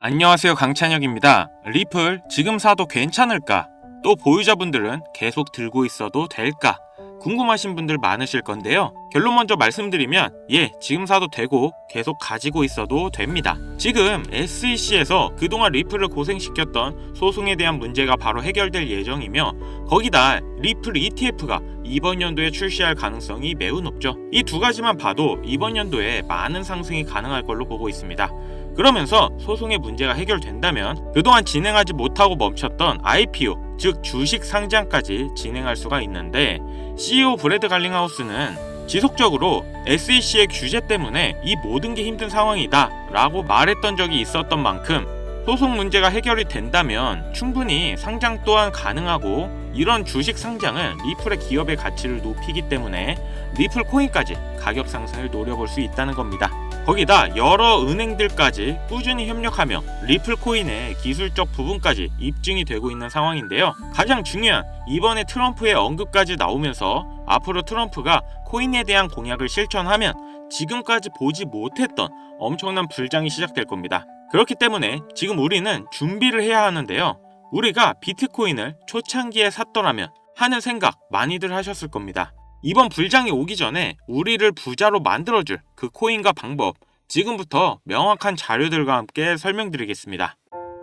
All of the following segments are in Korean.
안녕하세요, 강찬혁입니다. 리플 지금 사도 괜찮을까? 또 보유자분들은 계속 들고 있어도 될까? 궁금하신 분들 많으실 건데요. 결론 먼저 말씀드리면 지금 사도 되고 계속 가지고 있어도 됩니다. 지금 SEC에서 그동안 리플을 고생시켰던 소송에 대한 문제가 바로 해결될 예정이며, 거기다 리플 ETF가 이번 연도에 출시할 가능성이 매우 높죠. 이 두 가지만 봐도 이번 연도에 많은 상승이 가능할 걸로 보고 있습니다. 그러면서 소송의 문제가 해결된다면 그동안 진행하지 못하고 멈췄던 IPO, 즉 주식 상장까지 진행할 수가 있는데, CEO 브래드 갈링하우스는 지속적으로 SEC의 규제 때문에 이 모든 게 힘든 상황이다 라고 말했던 적이 있었던 만큼, 소송 문제가 해결이 된다면 충분히 상장 또한 가능하고, 이런 주식 상장은 리플의 기업의 가치를 높이기 때문에 리플 코인까지 가격 상승을 노려볼 수 있다는 겁니다. 거기다 여러 은행들까지 꾸준히 협력하며 리플 코인의 기술적 부분까지 입증이 되고 있는 상황인데요. 가장 중요한, 이번에 트럼프의 언급까지 나오면서 앞으로 트럼프가 코인에 대한 공약을 실천하면 지금까지 보지 못했던 엄청난 불장이 시작될 겁니다. 그렇기 때문에 지금 우리는 준비를 해야 하는데요. 우리가 비트코인을 초창기에 샀더라면 하는 생각 많이들 하셨을 겁니다. 이번 불장이 오기 전에 우리를 부자로 만들어줄 그 코인과 방법, 지금부터 명확한 자료들과 함께 설명드리겠습니다.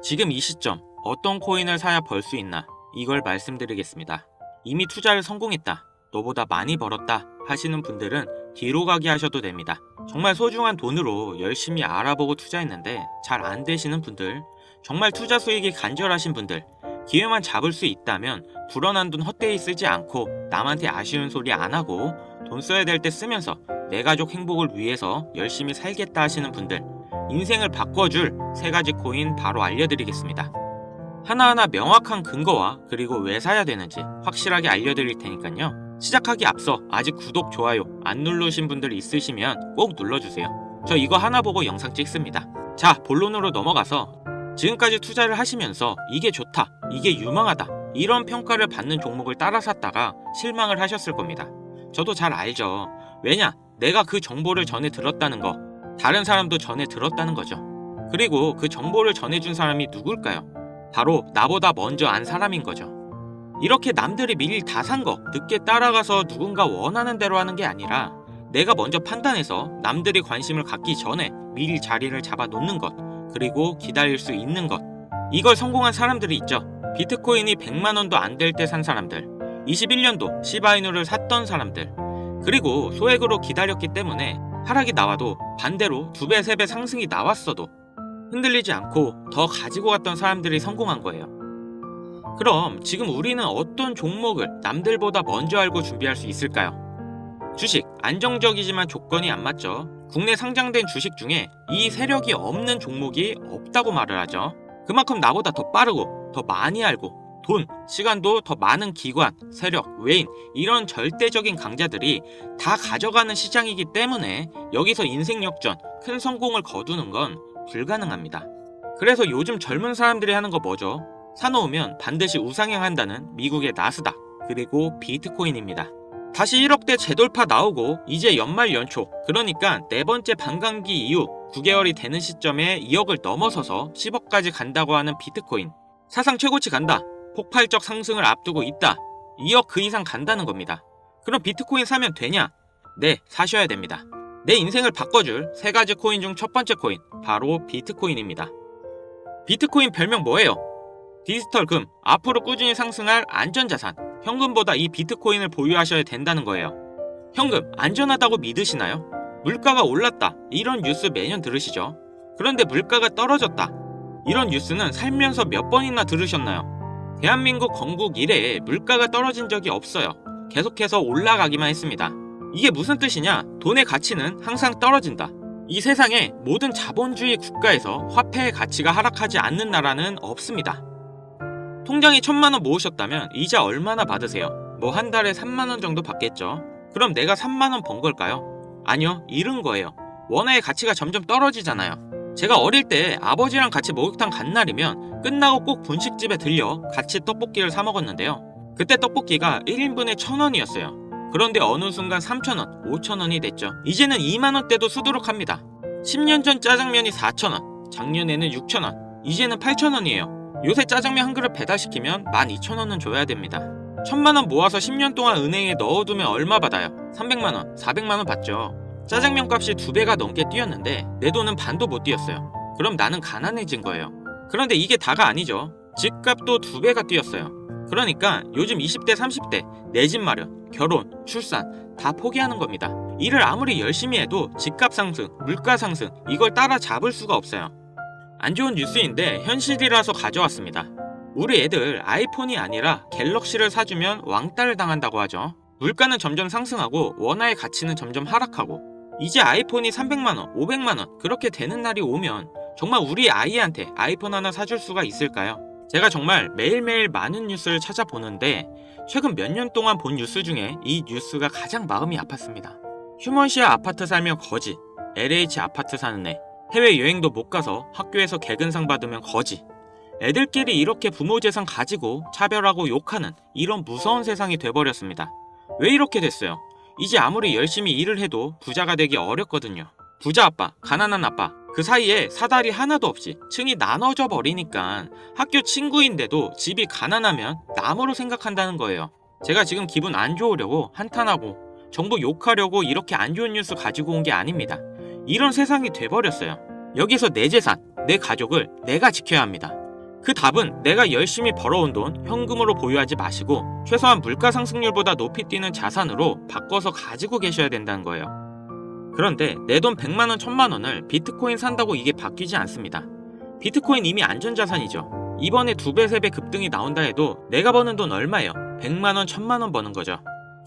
지금 이 시점 어떤 코인을 사야 벌 수 있나, 이걸 말씀드리겠습니다. 이미 투자를 성공했다, 너보다 많이 벌었다 하시는 분들은 뒤로 가기 하셔도 됩니다. 정말 소중한 돈으로 열심히 알아보고 투자했는데 잘 안 되시는 분들, 정말 투자 수익이 간절하신 분들, 기회만 잡을 수 있다면 불어난 돈 헛되이 쓰지 않고 남한테 아쉬운 소리 안 하고 돈 써야 될 때 쓰면서 내 가족 행복을 위해서 열심히 살겠다 하시는 분들, 인생을 바꿔줄 3가지 코인 바로 알려드리겠습니다. 하나하나 명확한 근거와 그리고 왜 사야 되는지 확실하게 알려드릴 테니까요. 시작하기 앞서 아직 구독, 좋아요 안 누르신 분들 있으시면 꼭 눌러주세요. 저 이거 하나 보고 영상 찍습니다. 자, 본론으로 넘어가서, 지금까지 투자를 하시면서 이게 좋다, 이게 유망하다 이런 평가를 받는 종목을 따라 샀다가 실망을 하셨을 겁니다. 저도 잘 알죠. 왜냐? 내가 그 정보를 전해 들었다는 거, 다른 사람도 전해 들었다는 거죠. 그리고 그 정보를 전해준 사람이 누굴까요? 바로 나보다 먼저 안 사람인 거죠. 이렇게 남들이 미리 다 산 거 늦게 따라가서 누군가 원하는 대로 하는 게 아니라, 내가 먼저 판단해서 남들이 관심을 갖기 전에 미리 자리를 잡아 놓는 것, 그리고 기다릴 수 있는 것, 이걸 성공한 사람들이 있죠. 비트코인이 100만원도 안 될 때 산 사람들, 21년도 시바이누를 샀던 사람들, 그리고 소액으로 기다렸기 때문에 하락이 나와도 반대로 2배, 3배 상승이 나왔어도 흔들리지 않고 더 가지고 갔던 사람들이 성공한 거예요. 그럼 지금 우리는 어떤 종목을 남들보다 먼저 알고 준비할 수 있을까요? 주식, 안정적이지만 조건이 안 맞죠. 국내 상장된 주식 중에 이 세력이 없는 종목이 없다고 말을 하죠. 그만큼 나보다 더 빠르고 더 많이 알고 돈, 시간도 더 많은 기관, 세력, 외인, 이런 절대적인 강자들이 다 가져가는 시장이기 때문에 여기서 인생 역전, 큰 성공을 거두는 건 불가능합니다. 그래서 요즘 젊은 사람들이 하는 거 뭐죠? 사놓으면 반드시 우상향한다는 미국의 나스닥, 그리고 비트코인입니다. 다시 1억대 재돌파 나오고 이제 연말 연초, 그러니까 4번째 반감기 이후 9개월이 되는 시점에 2억을 넘어서서 10억까지 간다고 하는 비트코인, 사상 최고치 간다, 폭발적 상승을 앞두고 있다, 2억 그 이상 간다는 겁니다. 그럼 비트코인 사면 되냐? 네, 사셔야 됩니다. 내 인생을 바꿔줄 3가지 코인 중 첫 번째 코인, 바로 비트코인입니다. 비트코인 별명 뭐예요? 디지털 금, 앞으로 꾸준히 상승할 안전자산, 현금보다 이 비트코인을 보유하셔야 된다는 거예요. 현금, 안전하다고 믿으시나요? 물가가 올랐다, 이런 뉴스 매년 들으시죠? 그런데 물가가 떨어졌다, 이런 뉴스는 살면서 몇 번이나 들으셨나요? 대한민국 건국 이래에 물가가 떨어진 적이 없어요. 계속해서 올라가기만 했습니다. 이게 무슨 뜻이냐? 돈의 가치는 항상 떨어진다. 이 세상에 모든 자본주의 국가에서 화폐의 가치가 하락하지 않는 나라는 없습니다. 통장에 1000만원 모으셨다면 이자 얼마나 받으세요? 뭐 한 달에 3만원 정도 받겠죠? 그럼 내가 3만원 번 걸까요? 아니요, 잃은 거예요. 원화의 가치가 점점 떨어지잖아요. 제가 어릴 때 아버지랑 같이 목욕탕 간 날이면 끝나고 꼭 분식집에 들려 같이 떡볶이를 사 먹었는데요. 그때 떡볶이가 1인분에 1000원이었어요. 그런데 어느 순간 3000원, 5000원이 됐죠. 이제는 2만원대도 수두룩합니다. 10년 전 짜장면이 4000원, 작년에는 6000원, 이제는 8,000원이에요. 요새 짜장면 한 그릇 배달시키면 12,000원은 줘야 됩니다. 1,000만원 모아서 10년 동안 은행에 넣어두면 얼마 받아요? 300만원, 400만원 받죠. 짜장면 값이 2배가 넘게 뛰었는데 내 돈은 반도 못 뛰었어요. 그럼 나는 가난해진 거예요. 그런데 이게 다가 아니죠. 집값도 2배가 뛰었어요. 그러니까 요즘 20대, 30대 내 집 마련, 결혼, 출산 다 포기하는 겁니다. 일을 아무리 열심히 해도 집값 상승, 물가 상승 이걸 따라잡을 수가 없어요. 안 좋은 뉴스인데 현실이라서 가져왔습니다. 우리 애들 아이폰이 아니라 갤럭시를 사주면 왕따를 당한다고 하죠. 물가는 점점 상승하고 원화의 가치는 점점 하락하고 이제 아이폰이 300만원, 500만원 그렇게 되는 날이 오면 정말 우리 아이한테 아이폰 하나 사줄 수가 있을까요? 제가 정말 매일매일 많은 뉴스를 찾아보는데 최근 몇 년 동안 본 뉴스 중에 이 뉴스가 가장 마음이 아팠습니다. 휴먼시아 아파트 살면 거지, LH 아파트 사는 애, 해외여행도 못 가서 학교에서 개근상 받으면 거지. 애들끼리 이렇게 부모 재산 가지고 차별하고 욕하는 이런 무서운 세상이 돼버렸습니다. 왜 이렇게 됐어요? 이제 아무리 열심히 일을 해도 부자가 되기 어렵거든요. 부자 아빠, 가난한 아빠 그 사이에 사다리 하나도 없이 층이 나눠져 버리니까 학교 친구인데도 집이 가난하면 남으로 생각한다는 거예요. 제가 지금 기분 안 좋으려고 한탄하고 정부 욕하려고 이렇게 안 좋은 뉴스 가지고 온 게 아닙니다. 이런 세상이 돼버렸어요. 여기서 내 재산, 내 가족을 내가 지켜야 합니다. 그 답은 내가 열심히 벌어온 돈 현금으로 보유하지 마시고 최소한 물가 상승률보다 높이 뛰는 자산으로 바꿔서 가지고 계셔야 된다는 거예요. 그런데 내 돈 100만원, 1000만원을 비트코인 산다고 이게 바뀌지 않습니다. 비트코인 이미 안전자산이죠. 이번에 2배, 3배 급등이 나온다 해도 내가 버는 돈 얼마예요? 100만원, 1000만원 버는 거죠.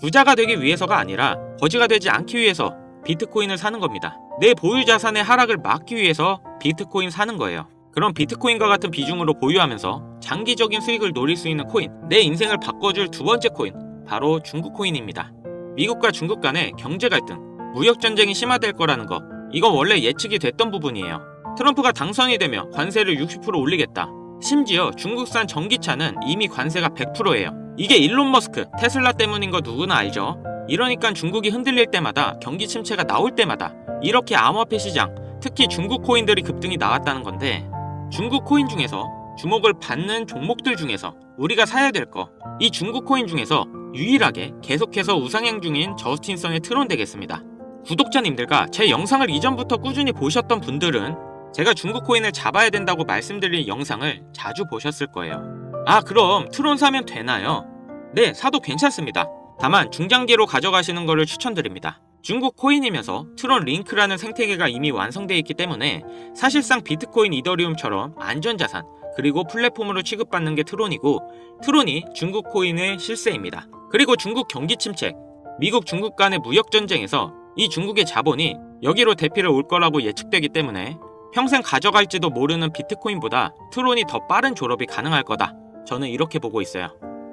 부자가 되기 위해서가 아니라 거지가 되지 않기 위해서 비트코인을 사는 겁니다. 내 보유 자산의 하락을 막기 위해서 비트코인 사는 거예요. 그럼 비트코인과 같은 비중으로 보유하면서 장기적인 수익을 노릴 수 있는 코인, 내 인생을 바꿔줄 두 번째 코인, 바로 중국 코인입니다. 미국과 중국 간의 경제 갈등, 무역 전쟁이 심화될 거라는 거, 이건 원래 예측이 됐던 부분이에요. 트럼프가 당선이 되며 관세를 60% 올리겠다. 심지어 중국산 전기차는 이미 관세가 100%예요. 이게 일론 머스크, 테슬라 때문인 거 누구나 알죠? 이러니까 중국이 흔들릴 때마다 경기 침체가 나올 때마다 이렇게 암호화폐 시장, 특히 중국 코인들이 급등이 나왔다는 건데 중국 코인 중에서 주목을 받는 종목들 중에서 우리가 사야 될 거, 이 중국 코인 중에서 유일하게 계속해서 우상향 중인 저스틴성의 트론 되겠습니다. 구독자님들과 제 영상을 이전부터 꾸준히 보셨던 분들은 제가 중국 코인을 잡아야 된다고 말씀드린 영상을 자주 보셨을 거예요. 아, 그럼 트론 사면 되나요? 네, 사도 괜찮습니다. 다만 중장기로 가져가시는 것을 추천드립니다. 중국 코인이면서 트론 링크라는 생태계가 이미 완성되어 있기 때문에 사실상 비트코인, 이더리움처럼 안전자산 그리고 플랫폼으로 취급받는 게 트론이고 트론이 중국 코인의 실세입니다. 그리고 중국 경기 침체, 미국 중국 간의 무역 전쟁에서 이 중국의 자본이 여기로 대피를 올 거라고 예측되기 때문에 평생 가져갈지도 모르는 비트코인보다 트론이 더 빠른 졸업이 가능할 거다. 저는 이렇게 보고 있어요.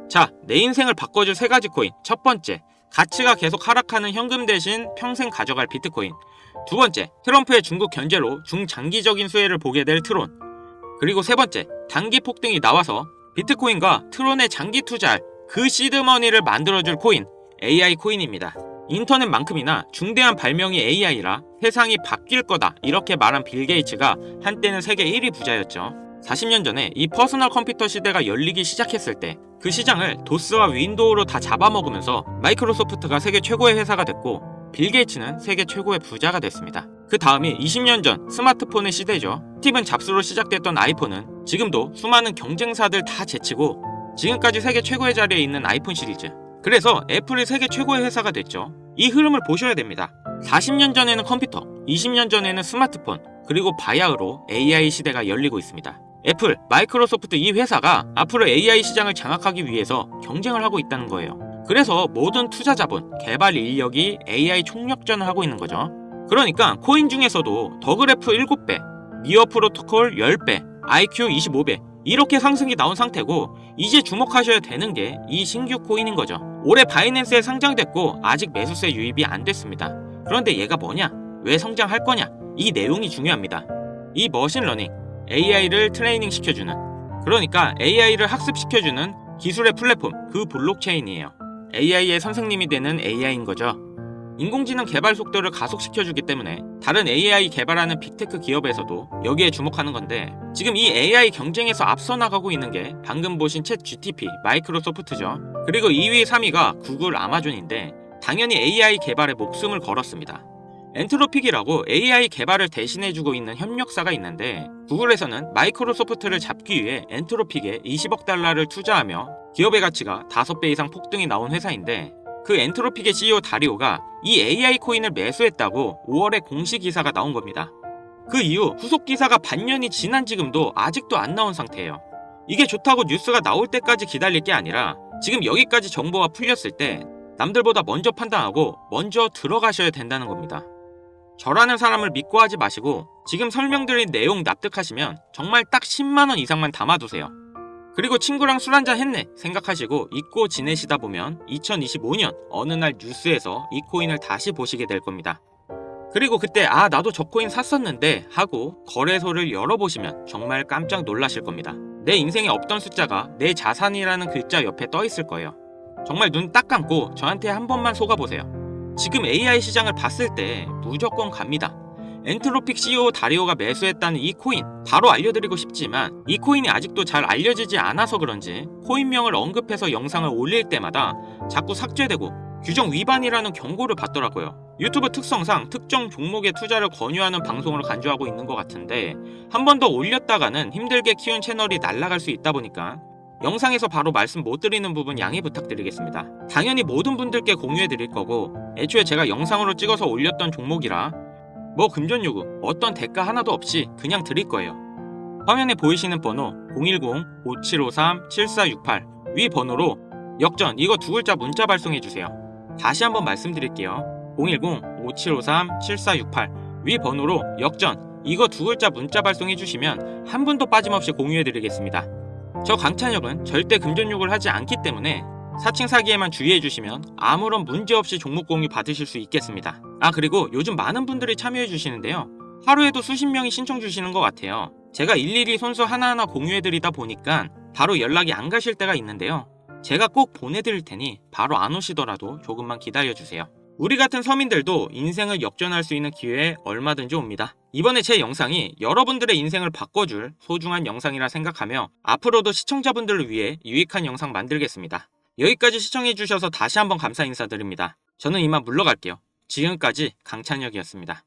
자, 내 인생을 바꿔줄 3가지 코인. 첫 번째, 가치가 계속 하락하는 현금 대신 평생 가져갈 비트코인. 두 번째, 트럼프의 중국 견제로 중장기적인 수혜를 보게 될 트론. 그리고 세 번째, 단기 폭등이 나와서 비트코인과 트론의 장기 투자할 그 시드머니를 만들어줄 코인, AI 코인입니다. 인터넷만큼이나 중대한 발명이 AI라 세상이 바뀔 거다 이렇게 말한 빌 게이츠가 한때는 세계 1위 부자였죠. 40년 전에 이 퍼스널 컴퓨터 시대가 열리기 시작했을 때 그 시장을 도스와 윈도우로 다 잡아먹으면서 마이크로소프트가 세계 최고의 회사가 됐고 빌 게이츠는 세계 최고의 부자가 됐습니다. 그 다음이 20년 전 스마트폰의 시대죠. 스티븐 잡스로 시작됐던 아이폰은 지금도 수많은 경쟁사들 다 제치고 지금까지 세계 최고의 자리에 있는 아이폰 시리즈. 그래서 애플이 세계 최고의 회사가 됐죠. 이 흐름을 보셔야 됩니다. 40년 전에는 컴퓨터, 20년 전에는 스마트폰, 그리고 바야흐로 AI 시대가 열리고 있습니다. 애플, 마이크로소프트 이 회사가 앞으로 AI 시장을 장악하기 위해서 경쟁을 하고 있다는 거예요. 그래서 모든 투자 자본, 개발 인력이 AI 총력전을 하고 있는 거죠. 그러니까 코인 중에서도 더그래프 7배, 니어 프로토콜 10배, IQ 25배 이렇게 상승이 나온 상태고 이제 주목하셔야 되는 게 이 신규 코인인 거죠. 올해 바이낸스에 상장됐고 아직 매수세 유입이 안 됐습니다. 그런데 얘가 뭐냐? 왜 성장할 거냐? 이 내용이 중요합니다. 이 머신러닝, AI를 트레이닝 시켜주는, 그러니까 AI를 학습시켜주는 기술의 플랫폼, 그 블록체인이에요. AI의 선생님이 되는 AI인 거죠. 인공지능 개발 속도를 가속시켜주기 때문에 다른 AI 개발하는 빅테크 기업에서도 여기에 주목하는 건데, 지금 이 AI 경쟁에서 앞서 나가고 있는 게 방금 보신 챗 GTP 마이크로소프트죠. 그리고 2위, 3위가 구글, 아마존인데 당연히 AI 개발에 목숨을 걸었습니다. 엔트로픽이라고 AI 개발을 대신해주고 있는 협력사가 있는데, 구글에서는 마이크로소프트를 잡기 위해 엔트로픽에 20억 달러를 투자하며 기업의 가치가 5배 이상 폭등이 나온 회사인데, 그 엔트로픽의 CEO 다리오가 이 AI 코인을 매수했다고 5월에 공식 기사가 나온 겁니다. 그 이후 후속 기사가 반년이 지난 지금도 아직도 안 나온 상태예요. 이게 좋다고 뉴스가 나올 때까지 기다릴 게 아니라 지금 여기까지 정보가 풀렸을 때 남들보다 먼저 판단하고 먼저 들어가셔야 된다는 겁니다. 저라는 사람을 믿고 하지 마시고 지금 설명드린 내용 납득하시면 정말 딱 10만원 이상만 담아두세요. 그리고 친구랑 술 한잔 했네 생각하시고 잊고 지내시다 보면 2025년 어느 날 뉴스에서 이 코인을 다시 보시게 될 겁니다. 그리고 그때 나도 저 코인 샀었는데 하고 거래소를 열어보시면 정말 깜짝 놀라실 겁니다. 내 인생에 없던 숫자가 내 자산이라는 글자 옆에 떠 있을 거예요. 정말 눈 딱 감고 저한테 한 번만 속아보세요. 지금 AI 시장을 봤을 때 무조건 갑니다. 엔트로픽 CEO 다리오가 매수했다는 이 코인 바로 알려드리고 싶지만 이 코인이 아직도 잘 알려지지 않아서 그런지 코인명을 언급해서 영상을 올릴 때마다 자꾸 삭제되고 규정 위반이라는 경고를 받더라고요. 유튜브 특성상 특정 종목에 투자를 권유하는 방송을 간주하고 있는 것 같은데, 한 번 더 올렸다가는 힘들게 키운 채널이 날아갈 수 있다 보니까 영상에서 바로 말씀 못 드리는 부분 양해 부탁드리겠습니다. 당연히 모든 분들께 공유해 드릴 거고, 애초에 제가 영상으로 찍어서 올렸던 종목이라 뭐 금전 요구, 어떤 대가 하나도 없이 그냥 드릴 거예요. 화면에 보이시는 번호 010-5753-7468 위 번호로 역전 이거 두 글자 문자 발송해 주세요. 다시 한번 말씀드릴게요. 010-5753-7468 위 번호로 역전 이거 두 글자 문자 발송해 주시면 한 분도 빠짐없이 공유해 드리겠습니다. 저 강찬혁은 절대 금전 요구를 하지 않기 때문에 사칭 사기에만 주의해 주시면 아무런 문제 없이 종목 공유 받으실 수 있겠습니다. 그리고 요즘 많은 분들이 참여해 주시는데요. 하루에도 수십 명이 신청 주시는 것 같아요. 제가 일일이 손수 하나하나 공유해 드리다 보니까 바로 연락이 안 가실 때가 있는데요. 제가 꼭 보내드릴 테니 바로 안 오시더라도 조금만 기다려 주세요. 우리 같은 서민들도 인생을 역전할 수 있는 기회에 얼마든지 옵니다. 이번에 제 영상이 여러분들의 인생을 바꿔줄 소중한 영상이라 생각하며 앞으로도 시청자분들을 위해 유익한 영상 만들겠습니다. 여기까지 시청해주셔서 다시 한번 감사 인사드립니다. 저는 이만 물러갈게요. 지금까지 강찬혁이었습니다.